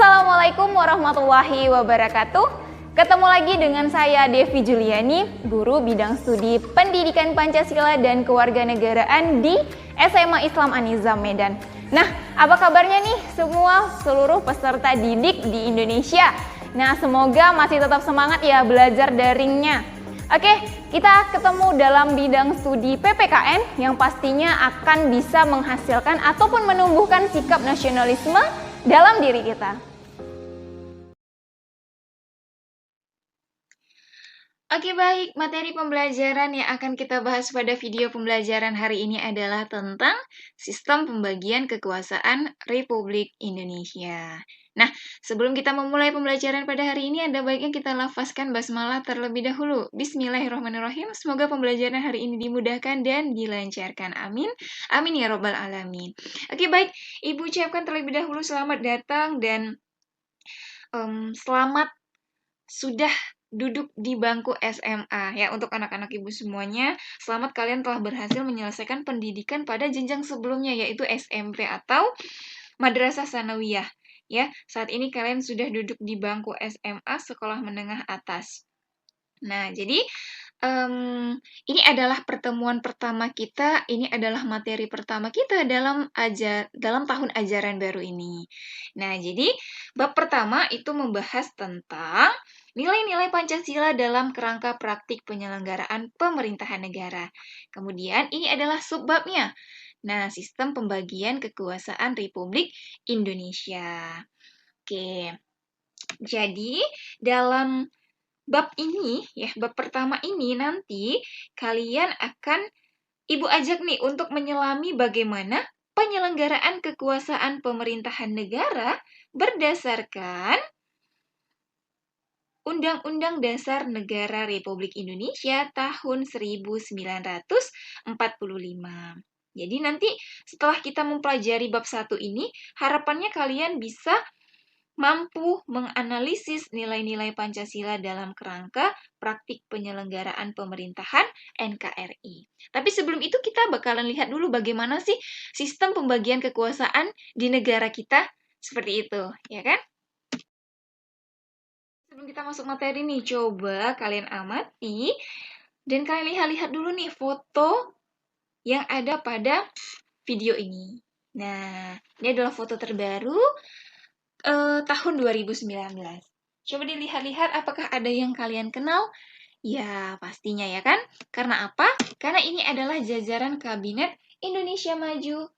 Assalamualaikum warahmatullahi wabarakatuh. Ketemu lagi dengan saya Devi Juliani, guru bidang studi Pendidikan Pancasila dan Kewarganegaraan di SMA Islam An-Nizam Medan. Nah, apa kabarnya nih semua seluruh peserta didik di Indonesia? Nah, semoga masih tetap semangat ya belajar daringnya. Oke, kita ketemu dalam bidang studi PPKN yang pastinya akan bisa menghasilkan ataupun menumbuhkan sikap nasionalisme dalam diri kita. Oke baik, materi pembelajaran yang akan kita bahas pada video pembelajaran hari ini adalah tentang sistem pembagian kekuasaan Republik Indonesia. Nah, sebelum kita memulai pembelajaran pada hari ini, ada baiknya kita lafazkan basmalah terlebih dahulu. Bismillahirrahmanirrahim, semoga pembelajaran hari ini dimudahkan dan dilancarkan. Amin. Amin ya robbal alamin. Oke baik, Ibu ucapkan terlebih dahulu selamat datang dan selamat sudah duduk di bangku SMA ya untuk anak-anak ibu semuanya. Selamat kalian telah berhasil menyelesaikan pendidikan pada jenjang sebelumnya yaitu SMP atau Madrasah Tsanawiyah ya. Saat ini kalian sudah duduk di bangku SMA sekolah menengah atas. Nah, jadi ini adalah pertemuan pertama kita, ini adalah materi pertama kita dalam tahun ajaran baru ini. Nah, jadi bab pertama itu membahas tentang nilai-nilai Pancasila dalam kerangka praktik penyelenggaraan pemerintahan negara. Kemudian ini adalah subbabnya. Nah, sistem pembagian kekuasaan Republik Indonesia. Oke. Jadi, dalam bab ini, ya, bab pertama ini nanti kalian akan Ibu ajak nih untuk menyelami bagaimana penyelenggaraan kekuasaan pemerintahan negara berdasarkan Undang-Undang Dasar Negara Republik Indonesia tahun 1945. Jadi nanti setelah kita mempelajari bab 1 ini, harapannya kalian bisa mampu menganalisis nilai-nilai Pancasila dalam kerangka praktik penyelenggaraan pemerintahan NKRI. Tapi sebelum itu kita bakalan lihat dulu bagaimana sih sistem pembagian kekuasaan di negara kita seperti itu, ya kan? Sebelum kita masuk materi nih, coba kalian amati dan kalian lihat dulu nih foto yang ada pada video ini. Nah, ini adalah foto terbaru tahun 2019. Coba dilihat-lihat apakah ada yang kalian kenal? Ya, pastinya ya kan? Karena apa? Karena ini adalah jajaran Kabinet Indonesia Maju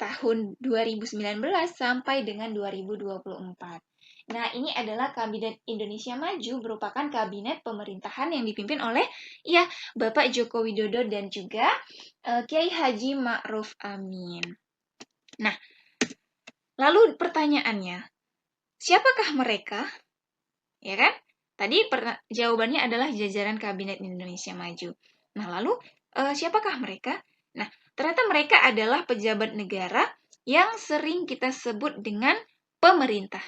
tahun 2019 sampai dengan 2024. Nah, ini adalah Kabinet Indonesia Maju merupakan kabinet pemerintahan yang dipimpin oleh ya Bapak Joko Widodo dan juga Kiai Haji Ma'ruf Amin. Nah, lalu pertanyaannya, siapakah mereka? Ya kan? Tadi jawabannya adalah jajaran Kabinet Indonesia Maju. Nah, lalu siapakah mereka? Nah, ternyata mereka adalah pejabat negara yang sering kita sebut dengan pemerintah.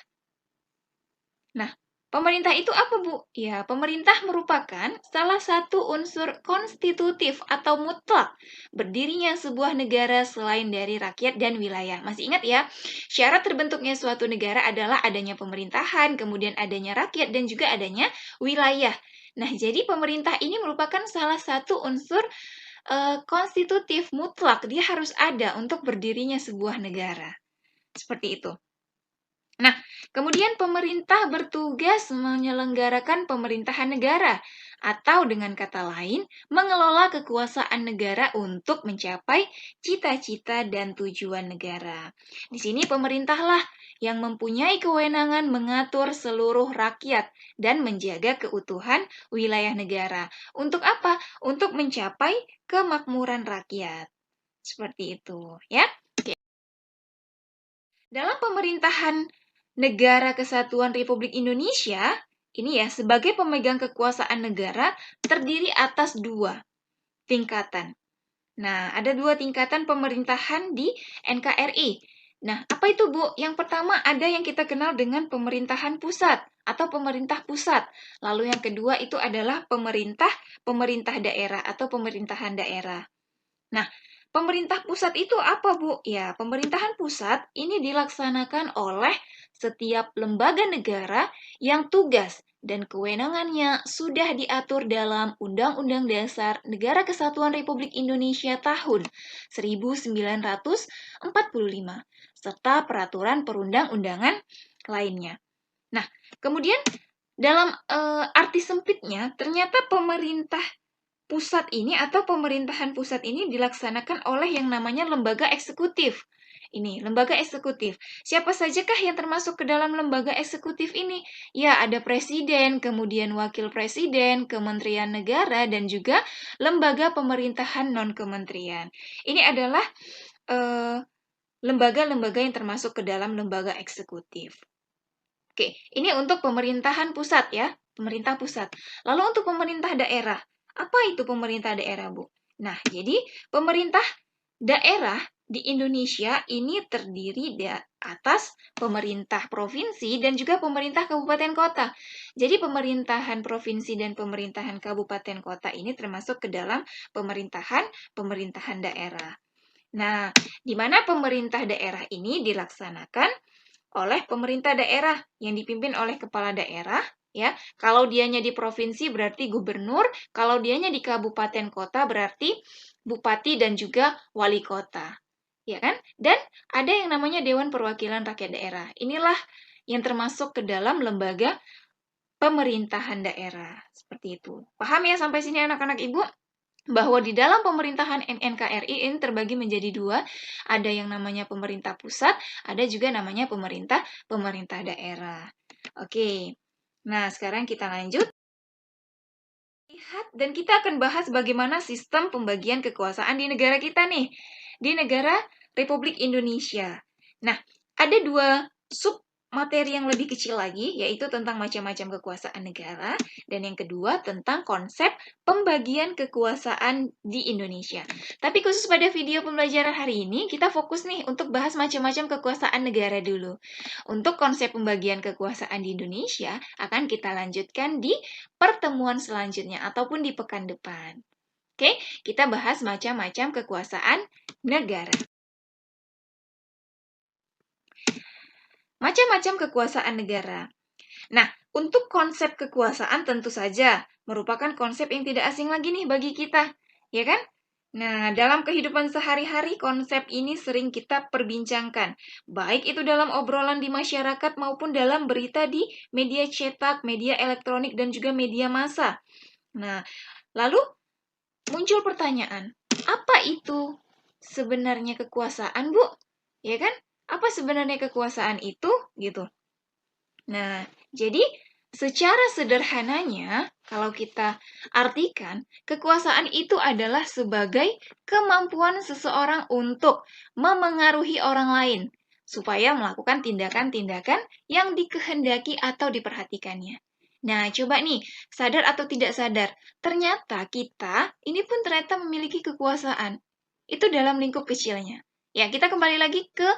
Nah, pemerintah itu apa, Bu? Ya, pemerintah merupakan salah satu unsur konstitutif atau mutlak berdirinya sebuah negara selain dari rakyat dan wilayah. Masih ingat ya? Syarat terbentuknya suatu negara adalah adanya pemerintahan, kemudian adanya rakyat, dan juga adanya wilayah. Nah, jadi pemerintah ini merupakan salah satu unsur konstitutif mutlak. Dia harus ada untuk berdirinya sebuah negara. Seperti itu. Nah, kemudian pemerintah bertugas menyelenggarakan pemerintahan negara atau dengan kata lain, mengelola kekuasaan negara untuk mencapai cita-cita dan tujuan negara. Di sini pemerintahlah yang mempunyai kewenangan mengatur seluruh rakyat dan menjaga keutuhan wilayah negara. Untuk apa? Untuk mencapai kemakmuran rakyat. Seperti itu, ya. Oke. Dalam pemerintahan Negara Kesatuan Republik Indonesia, ini ya, sebagai pemegang kekuasaan negara, terdiri atas 2 tingkatan. Nah, ada 2 tingkatan pemerintahan di NKRI. Nah, apa itu, Bu? Yang pertama ada yang kita kenal dengan pemerintahan pusat atau pemerintah pusat. Lalu yang kedua itu adalah pemerintah daerah atau pemerintahan daerah. Nah, pemerintah pusat itu apa, Bu? Ya, pemerintahan pusat ini dilaksanakan oleh setiap lembaga negara yang tugas dan kewenangannya sudah diatur dalam Undang-Undang Dasar Negara Kesatuan Republik Indonesia tahun 1945 serta peraturan perundang-undangan lainnya. Nah, kemudian dalam arti sempitnya, ternyata pemerintah pusat ini atau pemerintahan pusat ini dilaksanakan oleh yang namanya lembaga eksekutif. Ini, lembaga eksekutif. Siapa sajakah yang termasuk ke dalam lembaga eksekutif ini? Ya, ada presiden, kemudian wakil presiden, kementerian negara, dan juga lembaga pemerintahan non-kementerian. Ini adalah lembaga-lembaga yang termasuk ke dalam lembaga eksekutif. Oke, ini untuk pemerintahan pusat ya, pemerintah pusat. Lalu untuk pemerintah daerah, apa itu pemerintah daerah, Bu? Nah, jadi pemerintah daerah di Indonesia ini terdiri di atas pemerintah provinsi dan juga pemerintah kabupaten kota. Jadi pemerintahan provinsi dan pemerintahan kabupaten kota ini termasuk ke dalam pemerintahan daerah. Nah, di mana pemerintah daerah ini dilaksanakan oleh pemerintah daerah yang dipimpin oleh kepala daerah, ya. Kalau dianya di provinsi berarti gubernur, kalau dianya di kabupaten kota berarti bupati dan juga wali kota. Ya kan? Dan ada yang namanya Dewan Perwakilan Rakyat Daerah. Inilah yang termasuk ke dalam lembaga pemerintahan daerah. Seperti itu. Paham ya sampai sini anak-anak Ibu? Bahwa di dalam pemerintahan NKRI ini terbagi menjadi dua, ada yang namanya pemerintah pusat, ada juga namanya pemerintah daerah. Oke, nah sekarang kita lanjut. Lihat dan kita akan bahas bagaimana sistem pembagian kekuasaan di negara kita nih, di negara Republik Indonesia. Nah, ada dua sub materi yang lebih kecil lagi, yaitu tentang macam-macam kekuasaan negara, dan yang kedua tentang konsep pembagian kekuasaan di Indonesia. Tapi khusus pada video pembelajaran hari ini, kita fokus nih untuk bahas macam-macam kekuasaan negara dulu. Untuk konsep pembagian kekuasaan di Indonesia, akan kita lanjutkan di pertemuan selanjutnya, ataupun di pekan depan. Oke, kita bahas macam-macam kekuasaan negara. Macam-macam kekuasaan negara. Nah, untuk konsep kekuasaan tentu saja merupakan konsep yang tidak asing lagi nih bagi kita, ya kan? Nah, dalam kehidupan sehari-hari konsep ini sering kita perbincangkan, baik itu dalam obrolan di masyarakat maupun dalam berita di media cetak, media elektronik, dan juga media massa. Nah, lalu muncul pertanyaan, apa itu sebenarnya kekuasaan, Bu? Ya kan? Apa sebenarnya kekuasaan itu? Gitu. Nah, jadi secara sederhananya, kalau kita artikan, kekuasaan itu adalah sebagai kemampuan seseorang untuk memengaruhi orang lain, supaya melakukan tindakan-tindakan yang dikehendaki atau diperhatikannya. Nah, coba nih, sadar atau tidak sadar, ternyata kita ini pun ternyata memiliki kekuasaan. Itu dalam lingkup kecilnya. Ya, kita kembali lagi ke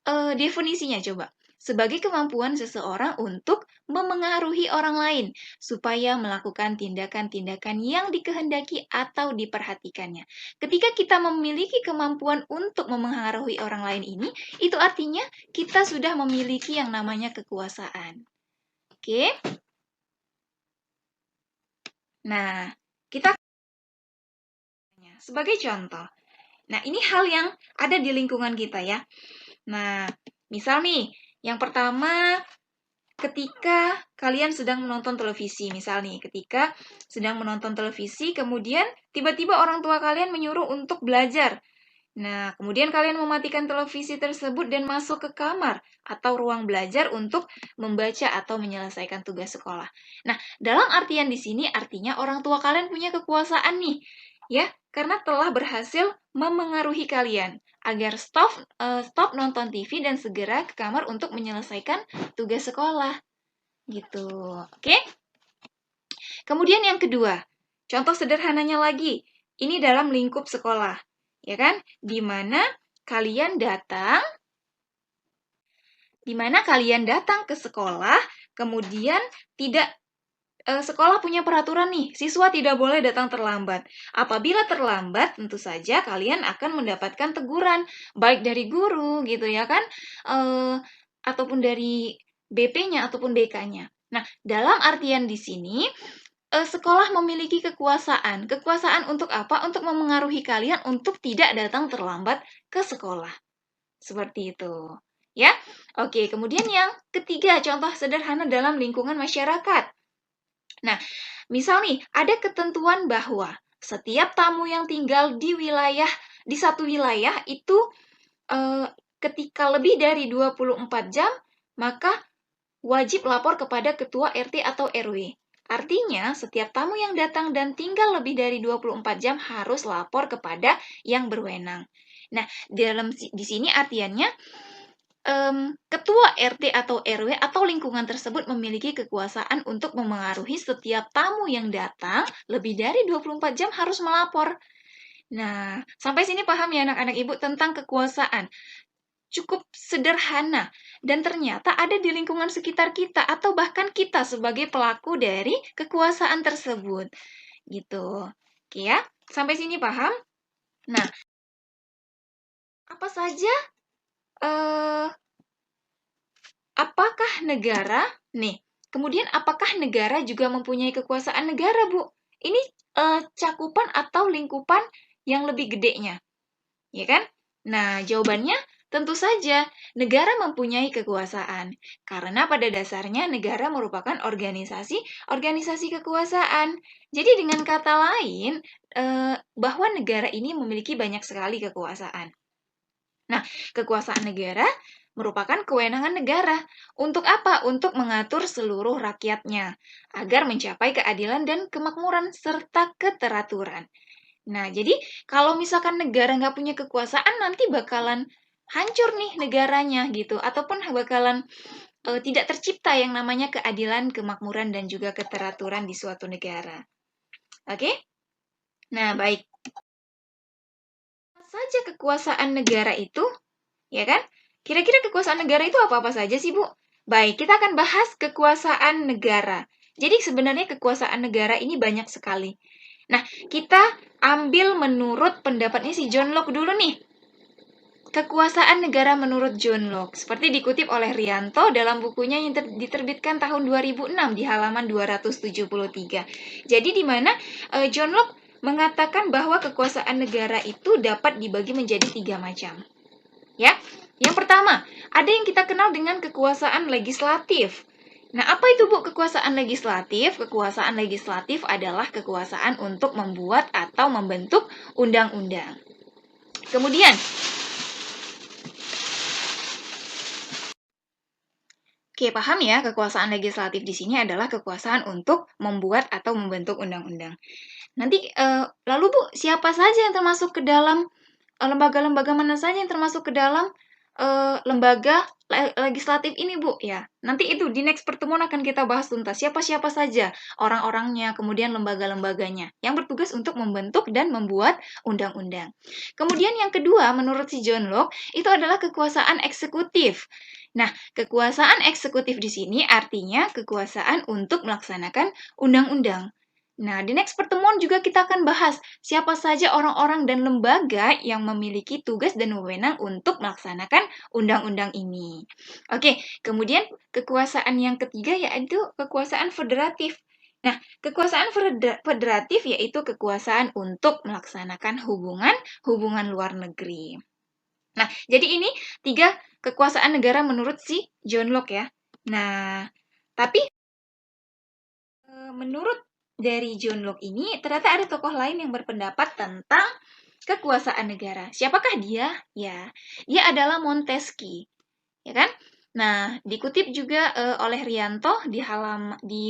definisinya coba. Sebagai kemampuan seseorang untuk memengaruhi orang lain supaya melakukan tindakan-tindakan yang dikehendaki atau diperhatikannya. Ketika kita memiliki kemampuan untuk memengaruhi orang lain ini, itu artinya kita sudah memiliki yang namanya kekuasaan. Oke? Nah, kita sebagai contoh. Nah, ini hal yang ada di lingkungan kita ya. Nah, misal nih, yang pertama, ketika kalian sedang menonton televisi, misal nih, ketika sedang menonton televisi, kemudian tiba-tiba orang tua kalian menyuruh untuk belajar. Nah, kemudian kalian mematikan televisi tersebut dan masuk ke kamar atau ruang belajar untuk membaca atau menyelesaikan tugas sekolah. Nah, dalam artian di sini artinya orang tua kalian punya kekuasaan nih, ya, karena telah berhasil memengaruhi kalian agar stop nonton TV dan segera ke kamar untuk menyelesaikan tugas sekolah. Gitu. Oke? Kemudian yang kedua, contoh sederhananya lagi, ini dalam lingkup sekolah. Ya kan? Di mana kalian datang ke sekolah, kemudian tidak sekolah punya peraturan nih, siswa tidak boleh datang terlambat. Apabila terlambat, tentu saja kalian akan mendapatkan teguran, baik dari guru gitu ya kan, ataupun dari BP-nya ataupun BK-nya. Nah, dalam artian di sini, sekolah memiliki kekuasaan. Kekuasaan untuk apa? Untuk memengaruhi kalian untuk tidak datang terlambat ke sekolah. Seperti itu. Ya, oke. Kemudian yang ketiga, contoh sederhana dalam lingkungan masyarakat. Nah, misal nih, ada ketentuan bahwa setiap tamu yang tinggal di satu wilayah itu ketika lebih dari 24 jam, maka wajib lapor kepada ketua RT atau RW. Artinya, setiap tamu yang datang dan tinggal lebih dari 24 jam harus lapor kepada yang berwenang. Nah, di sini artiannya, ketua RT atau RW atau lingkungan tersebut memiliki kekuasaan untuk memengaruhi setiap tamu yang datang lebih dari 24 jam harus melapor. Nah, sampai sini paham ya anak-anak ibu tentang kekuasaan. Cukup sederhana dan ternyata ada di lingkungan sekitar kita atau bahkan kita sebagai pelaku dari kekuasaan tersebut. Gitu. Oke ya, sampai sini paham? Nah, apa saja apakah negara kemudian apakah negara juga mempunyai kekuasaan negara, Bu? Ini cakupan atau lingkupan yang lebih gedenya. Ya kan? Nah, jawabannya tentu saja, negara mempunyai kekuasaan. Karena pada dasarnya negara merupakan organisasi kekuasaan. Jadi dengan kata lain, bahwa negara ini memiliki banyak sekali kekuasaan. Nah, kekuasaan negara merupakan kewenangan negara. Untuk apa? Untuk mengatur seluruh rakyatnya, agar mencapai keadilan dan kemakmuran serta keteraturan. Nah, jadi kalau misalkan negara nggak punya kekuasaan, nanti bakalan hancur nih negaranya gitu. Ataupun bakalan tidak tercipta yang namanya keadilan, kemakmuran, dan juga keteraturan di suatu negara. Oke? Nah, baik. Apa saja kekuasaan negara itu? Ya kan? Kira-kira kekuasaan negara itu apa-apa saja sih, Bu? Baik, kita akan bahas kekuasaan negara. Jadi sebenarnya kekuasaan negara ini banyak sekali. Nah, kita ambil menurut pendapatnya si John Locke dulu nih. Kekuasaan negara menurut John Locke, seperti dikutip oleh Rianto dalam bukunya yang diterbitkan tahun 2006 di halaman 273. Jadi di mana John Locke mengatakan bahwa kekuasaan negara itu dapat dibagi menjadi 3 macam. Ya, yang pertama, ada yang kita kenal dengan kekuasaan legislatif. Nah, apa itu, Bu, kekuasaan legislatif? Kekuasaan legislatif adalah kekuasaan untuk membuat atau membentuk undang-undang. Kemudian, oke, paham ya, kekuasaan legislatif di sini adalah kekuasaan untuk membuat atau membentuk undang-undang. Nanti, lalu Bu, siapa saja yang termasuk ke dalam lembaga-lembaga mana saja yang termasuk ke dalam lembaga legislatif ini, Bu? Ya, nanti itu di next pertemuan akan kita bahas tuntas siapa-siapa saja orang-orangnya, kemudian lembaga-lembaganya yang bertugas untuk membentuk dan membuat undang-undang. Kemudian yang kedua, menurut si John Locke, itu adalah kekuasaan eksekutif. Nah, kekuasaan eksekutif di sini artinya kekuasaan untuk melaksanakan undang-undang. Nah, di next pertemuan juga kita akan bahas siapa saja orang-orang dan lembaga yang memiliki tugas dan wewenang untuk melaksanakan undang-undang ini. Oke, kemudian kekuasaan yang ketiga yaitu kekuasaan federatif. Nah, kekuasaan federatif yaitu kekuasaan untuk melaksanakan hubungan luar negeri. Nah, jadi ini 3 kekuasaan negara menurut si John Locke ya. Nah, tapi menurut dari John Locke ini, ternyata ada tokoh lain yang berpendapat tentang kekuasaan negara. Siapakah dia? Ya, dia adalah Montesquieu. Ya kan? Nah, dikutip juga oleh Rianto di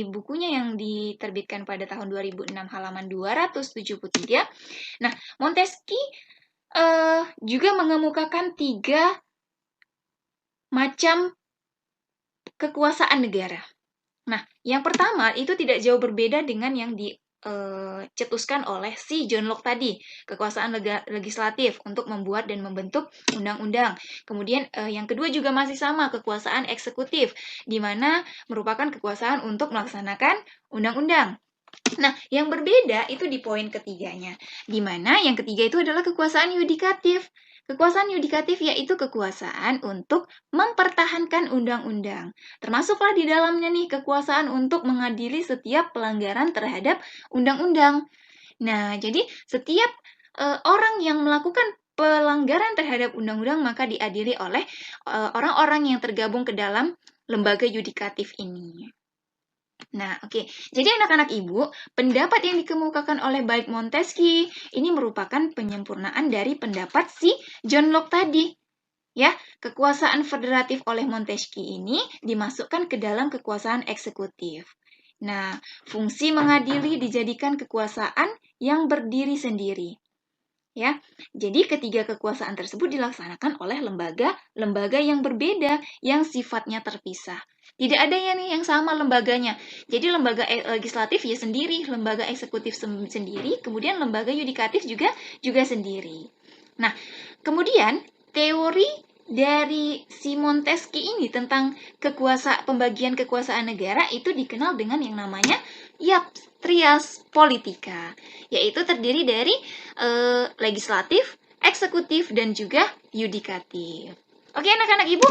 bukunya yang diterbitkan pada tahun 2006 halaman 273. Nah, Montesquieu juga mengemukakan 3 macam kekuasaan negara. Nah, yang pertama itu tidak jauh berbeda dengan yang dicetuskan oleh si John Locke tadi, kekuasaan legislatif untuk membuat dan membentuk undang-undang. Kemudian yang kedua juga masih sama, kekuasaan eksekutif, di mana merupakan kekuasaan untuk melaksanakan undang-undang. Nah, yang berbeda itu di poin ketiganya, di mana yang ketiga itu adalah kekuasaan yudikatif. Kekuasaan yudikatif yaitu kekuasaan untuk mempertahankan undang-undang. Termasuklah di dalamnya nih kekuasaan untuk mengadili setiap pelanggaran terhadap undang-undang. Nah, jadi setiap orang yang melakukan pelanggaran terhadap undang-undang maka diadili oleh orang-orang yang tergabung ke dalam lembaga yudikatif ini. Nah, oke. Jadi anak-anak ibu, pendapat yang dikemukakan oleh baik Montesquieu ini merupakan penyempurnaan dari pendapat si John Locke tadi. Ya, kekuasaan federatif oleh Montesquieu ini dimasukkan ke dalam kekuasaan eksekutif. Nah, fungsi mengadili dijadikan kekuasaan yang berdiri sendiri. Ya, jadi ketiga kekuasaan tersebut dilaksanakan oleh lembaga yang berbeda yang sifatnya terpisah. Tidak ada yang sama lembaganya. Jadi lembaga legislatif ya sendiri, lembaga eksekutif sendiri, kemudian lembaga yudikatif juga sendiri. Nah, kemudian teori dari si Montesquieu ini tentang pembagian kekuasaan negara itu dikenal dengan yang namanya trias politika, yaitu terdiri dari legislatif, eksekutif, dan juga yudikatif. Oke anak-anak ibu,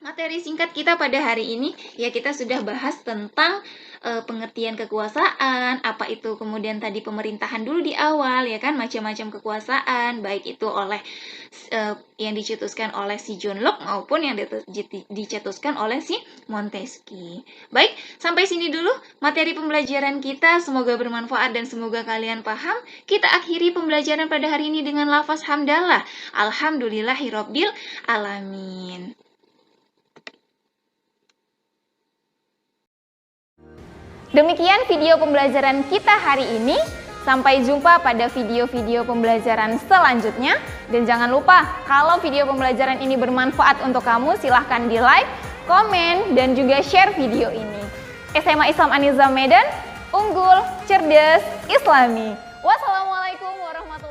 materi singkat kita pada hari ini, ya kita sudah bahas tentang pengertian kekuasaan, apa itu kemudian tadi pemerintahan dulu di awal, ya kan, macam-macam kekuasaan, baik itu oleh yang dicetuskan oleh si John Locke maupun yang dicetuskan oleh si Montesquieu. Baik, sampai sini dulu materi pembelajaran kita, semoga bermanfaat dan semoga kalian paham. Kita akhiri pembelajaran pada hari ini dengan lafaz hamdalah. Alhamdulillahirabbil alamin. Demikian video pembelajaran kita hari ini. Sampai jumpa pada video-video pembelajaran selanjutnya. Dan jangan lupa, kalau video pembelajaran ini bermanfaat untuk kamu, silahkan di like, komen, dan juga share video ini. SMA Islam An-Nizam Medan, unggul, cerdas, islami. Wassalamualaikum warahmatullahi wabarakatuh.